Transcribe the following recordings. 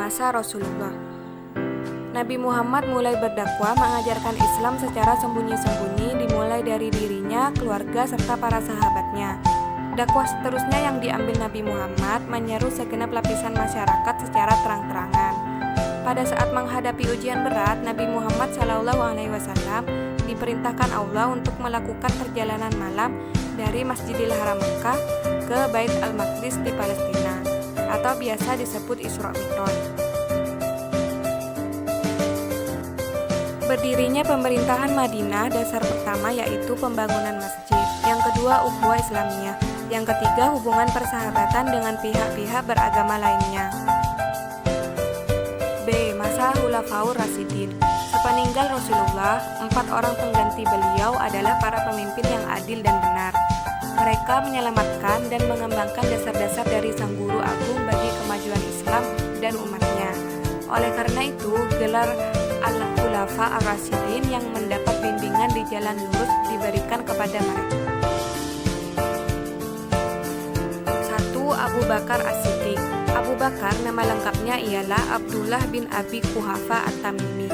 masa Rasulullah. Nabi Muhammad mulai berdakwah mengajarkan Islam secara sembunyi-sembunyi dimulai dari dirinya, keluarga, serta para sahabatnya. Dakwah seterusnya yang diambil Nabi Muhammad menyeru segenap lapisan masyarakat secara terang-terangan. Pada saat menghadapi ujian berat, Nabi Muhammad SAW diperintahkan Allah untuk melakukan perjalanan malam dari Masjidil Haram Mekah ke Bait Al-Maqdis di Palestina, atau biasa disebut Isra Mi'raj. Berdirinya pemerintahan Madinah, dasar pertama yaitu pembangunan masjid, yang kedua ukhuwah Islamiyah, yang ketiga hubungan persahabatan dengan pihak-pihak beragama lainnya. B. Masa Khulafaur Rasyidin. Sepeninggal Rasulullah, 4 orang pengganti beliau adalah para pemimpin yang adil dan benar. Mereka menyelamatkan dan mengembangkan dasar-dasar dari Sang Guru Agung bagi kemajuan Islam dan umatnya. Oleh karena itu, gelar Al-Khulafa Ar-Rasyidin yang mendapat bimbingan di jalan lurus diberikan kepada mereka. 1. Abu Bakar As-Siddiq. Abu Bakar nama lengkapnya ialah Abdullah bin Abi Quhafa At-Tamimi.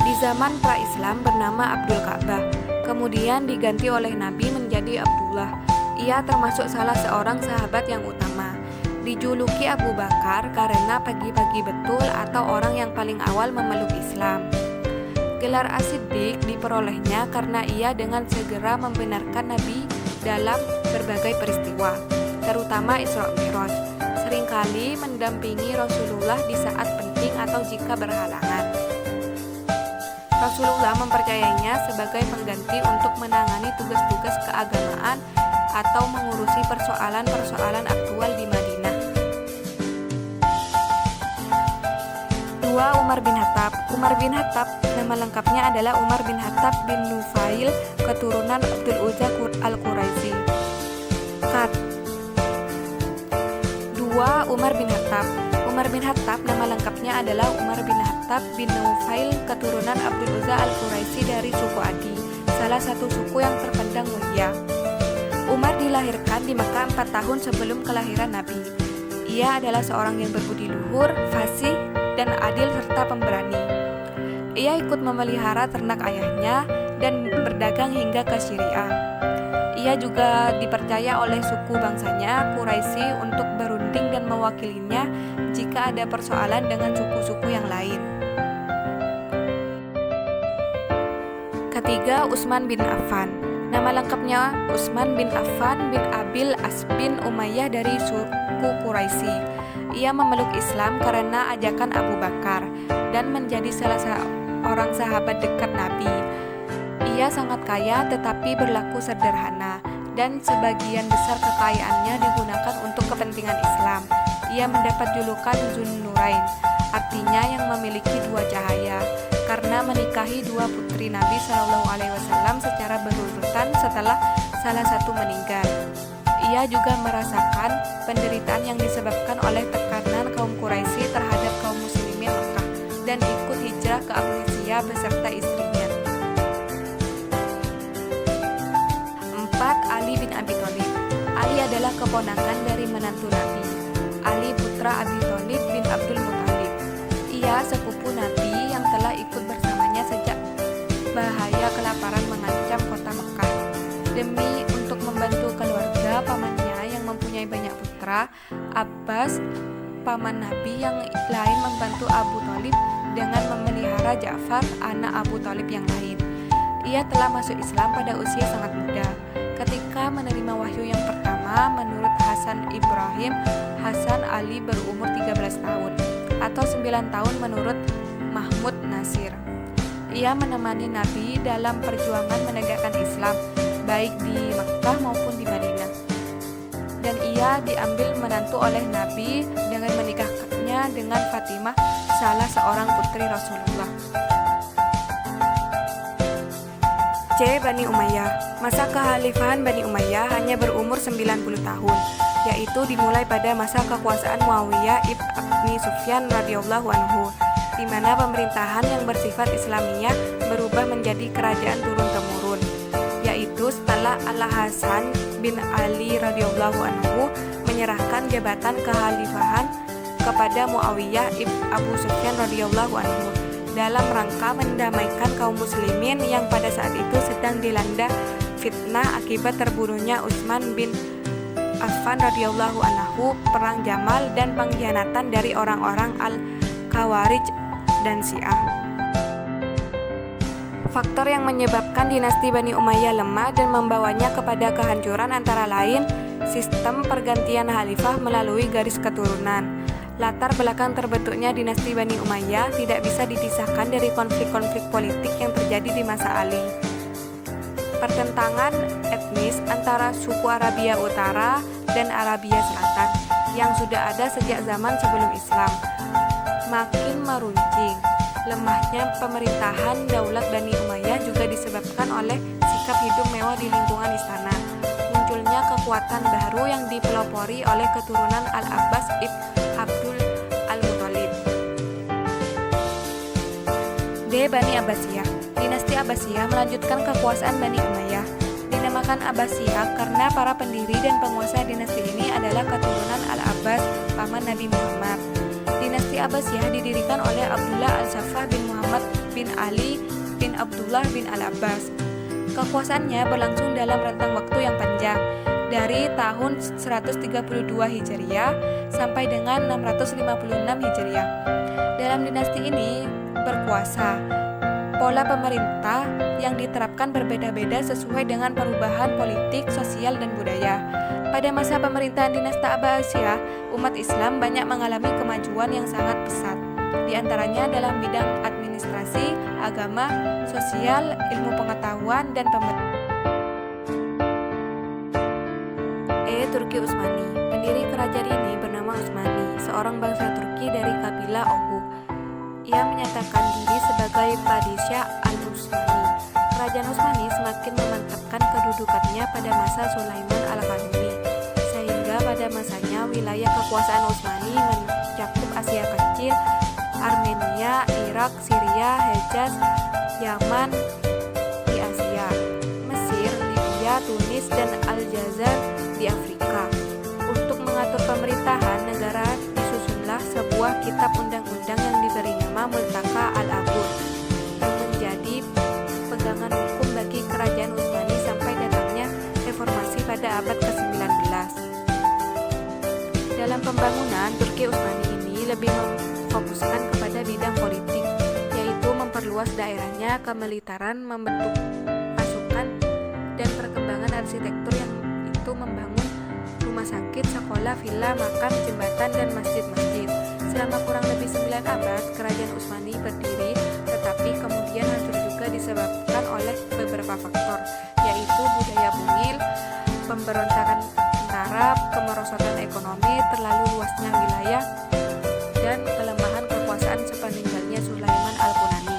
Di zaman pra-Islam bernama Abdul Ka'bah, kemudian diganti oleh Nabi menjadi Abdullah. Ia termasuk salah seorang sahabat yang utama. Dijuluki Abu Bakar karena pagi-pagi betul atau orang yang paling awal memeluk Islam. Gelar As-Siddiq diperolehnya karena ia dengan segera membenarkan Nabi dalam berbagai peristiwa, terutama Isra Mi'raj. Seringkali mendampingi Rasulullah di saat penting atau jika berhalangan. Rasulullah mempercayainya sebagai pengganti untuk menangani tugas-tugas keagamaan atau mengurusi persoalan-persoalan aktual di Madinah. 2. Umar bin Khattab. Umar bin Khattab nama lengkapnya adalah Umar bin Khattab bin Nufail, keturunan Abdul Uzza Al-Quraisy. 2. Umar bin Khattab. Umar bin Khattab nama lengkapnya adalah Umar bin Khattab bin Nufail, keturunan Abdul Uzza Al-Quraisy dari suku Adi, salah satu suku yang terpandang mulia. Umar dilahirkan di Mekah 4 tahun sebelum kelahiran Nabi. Ia adalah seorang yang berbudi luhur, fasih, dan adil serta pemberani. Ia ikut memelihara ternak ayahnya dan berdagang hingga ke Syria. Ia juga dipercaya oleh suku bangsanya, Quraisy, untuk berunding dan mewakilinya jika ada persoalan dengan suku-suku yang lain. 3. Utsman bin Affan. Nama lengkapnya Utsman bin Affan bin Abil As bin Umayyah dari suku Quraisy. Ia memeluk Islam karena ajakan Abu Bakar dan menjadi salah seorang sahabat dekat Nabi. Ia sangat kaya tetapi berlaku sederhana dan sebagian besar kekayaannya digunakan untuk kepentingan Islam. Ia mendapat julukan Zunnurain, artinya yang memiliki 2 cahaya, karena menikahi 2 putri Nabi SAW secara berurutan setelah salah satu meninggal. Ia juga merasakan penderitaan yang disebabkan oleh tekanan kaum Quraisy terhadap kaum muslimin Mekah dan ikut hijrah ke Asia beserta istrinya. 4. Ali bin Abi Thalib. Ali adalah keponakan dari menantu Nabi, Ali putra Abi Thalib bin Abdul Muthalib. Ia sepupu Nabi yang telah ikut bersamanya sejak bahaya kelaparan mengancam kota Mekah. Demi untuk membantu keluarga pamannya yang mempunyai banyak putra, Abbas, paman Nabi yang lain membantu Abu Thalib dengan memelihara Ja'far, anak Abu Thalib yang lain. Ia telah masuk Islam pada usia sangat muda. Ketika menerima wahyu yang pertama, menurut Hasan Ibrahim, Hasan Ali berumur 13 tahun atau 9 tahun menurut Mahmud Nasir. Ia menemani Nabi dalam perjuangan menegakkan Islam, baik di Mekah maupun di Madinah. Dan ia diambil menantu oleh Nabi dengan menikahkannya dengan Fatimah, salah seorang putri Rasulullah. C. Bani Umayyah. Masa kekhalifahan Bani Umayyah hanya berumur 90 tahun, yaitu dimulai pada masa kekuasaan Muawiyah ibn Abi Sufyan radhiyallahu anhu, di mana pemerintahan yang bersifat Islamiyah berubah menjadi kerajaan turun-temurun, yaitu setelah Al-Hasan bin Ali radhiyallahu anhu menyerahkan jabatan kekhalifahan kepada Muawiyah ibn Abu Sufyan radhiyallahu anhu dalam rangka mendamaikan kaum muslimin yang pada saat itu sedang dilanda fitnah akibat terbunuhnya Utsman bin Affan radhiyallahu anhu, perang Jamal, dan pengkhianatan dari orang-orang Al-Khawarij dan Syiah. Faktor yang menyebabkan dinasti Bani Umayyah lemah dan membawanya kepada kehancuran antara lain sistem pergantian khalifah melalui garis keturunan. Latar belakang terbentuknya dinasti Bani Umayyah tidak bisa dipisahkan dari konflik-konflik politik yang terjadi di masa Ali. Pertentangan etnis antara suku Arabia Utara dan Arabia Selatan yang sudah ada sejak zaman sebelum Islam makin meruncing. Lemahnya pemerintahan Daulat Bani Umayyah juga disebabkan oleh sikap hidup mewah di lingkungan istana. Munculnya kekuatan baru yang dipelopori oleh keturunan Al-Abbas ibn Abdul Al-Muthalib. Bani Abbasiyah. Dinasti Abbasiyah melanjutkan kekuasaan Bani Umayyah. Dinamakan Abbasiyah karena para pendiri dan penguasa dinasti ini adalah keturunan Al-Abbas, paman Nabi Muhammad. Dinasti Abbasiyah didirikan oleh Abdullah Al-Saffah bin Muhammad bin Ali bin Abdullah bin Al-Abbas. Kekuasaannya berlangsung dalam rentang waktu yang panjang, dari tahun 132 Hijriah sampai dengan 656 Hijriah. Dalam dinasti ini berkuasa, pola pemerintah yang diterapkan berbeda-beda sesuai dengan perubahan politik, sosial, dan budaya. Pada masa pemerintahan dinasti Abbasiyah, umat Islam banyak mengalami kemajuan yang sangat pesat, di antaranya dalam bidang administrasi, agama, sosial, ilmu pengetahuan, dan pemerintahan. Turki Utsmani. Pendiri kerajaan ini bernama Utsmani, seorang bangsa Turki dari kabilah Oghuz. Ia menyatakan diri sebagai Padishah Al-Utsmani. Kerajaan Utsmani semakin memantapkan kedudukannya pada masa Sulaiman Al-Kanuni, sehingga pada masanya wilayah kekuasaan Utsmani mencakup Asia Kecil, Armenia, Irak, Syria, Hejaz, Yaman di Asia, Mesir, Libya, Tunis, dan Aljazair di Afrika. Untuk mengatur pemerintahan negara disusunlah sebuah kitab undang-undang yang diberi nama Multaka Al-Aqd yang menjadi pegangan hukum bagi kerajaan Utsmani sampai datangnya reformasi pada abad ke-19. Dalam pembangunan, Turki Utsmani ini lebih memfokuskan kepada bidang politik, yaitu memperluas daerahnya, kemiliteran, membentuk pasukan, dan perkembangan arsitektur yang itu membangun rumah sakit, sekolah, villa, makam, jembatan, dan masjid-masjid. Selama kurang lebih 9 abad, kerajaan Utsmani berdiri, tetapi kemudian hancur juga disebabkan oleh beberapa faktor, yaitu budaya bungil, pemberontakan tentara, kemerosotan ekonomi, terlalu luasnya wilayah, dan kelemahan kekuasaan sepeninggalnya Sulaiman Al-Kanuni.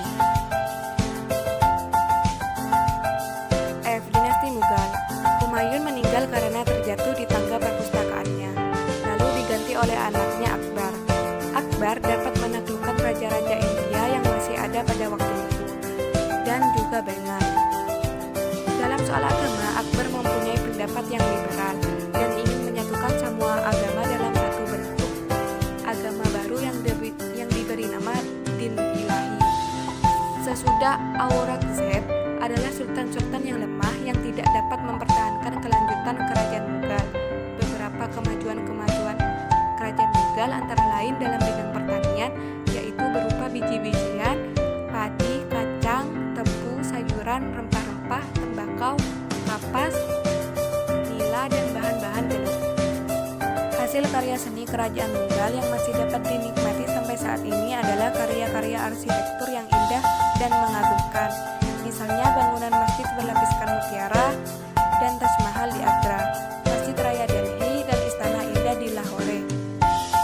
Dinasti Mughal. Humayun meninggal karena terjatuh di tangga perpustakaannya, lalu diganti oleh anaknya Akbar. Akbar dapat menaklukkan raja-raja India yang masih ada pada waktu itu, dan juga Bengal. Dalam soal agama, Akbar mempunyai pendapat yang liberal dan ingin menyatukan semua agama dalam satu bentuk agama baru yang diberi nama Din Ilahi. Sesudah Aurangzeb adalah sultan-sultan yang lemah yang tidak dapat mempertahankan kelanjutan kerajaan Mughal. Beberapa kemajuan kerajaan Mughal antara lain dalam bidang pertanian, yaitu berupa biji-bijian, padi, kacang, tebu, sayuran, rempah-rempah, tembakau, kapas, nila, dan bahan-bahan tenun. Hasil karya seni kerajaan Mughal yang masih dapat dinikmati sampai saat ini adalah karya-karya arsitektur yang indah dan mengagumkan. Misalnya bangunan masjid berlapiskan mutiara dan Taj Mahal di Agra, Masjid Raya Delhi, dan Istana Indah di Lahore.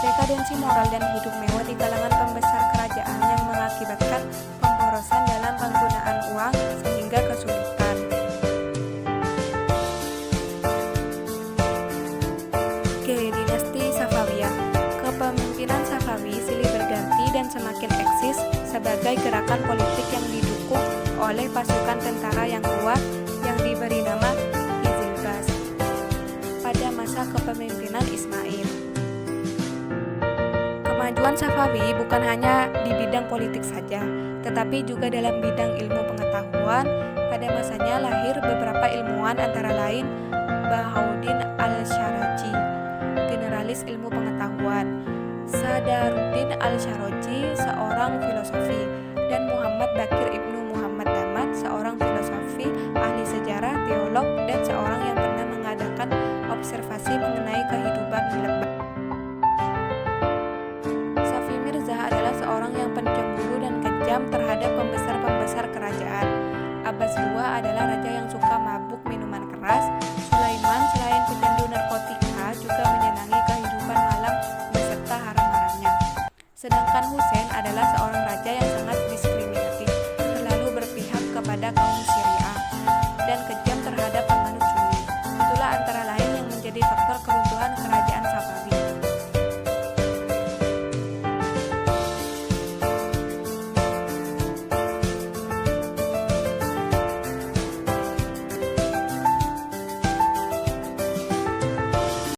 Dekadensi moral dan hidup mewah di kalangan pembesar kerajaan yang mengakibatkan pemborosan dalam penggunaan uang sehingga kesulitan. Dinasti Safawiyah. Kepemimpinan Safawi silih berganti dan semakin eksis sebagai gerakan politik yang didukung oleh pasukan tentara yang kuat yang diberi nama Hizilbas pada masa kepemimpinan Ismail. Ilmuwan Safawi bukan hanya di bidang politik saja, tetapi juga dalam bidang ilmu pengetahuan. Pada masanya lahir beberapa ilmuwan antara lain Bahauddin Al-Syaraji, generalis ilmu pengetahuan, Sadaruddin Al-Syaraji, seorang filosofi, dan Muhammad Baqir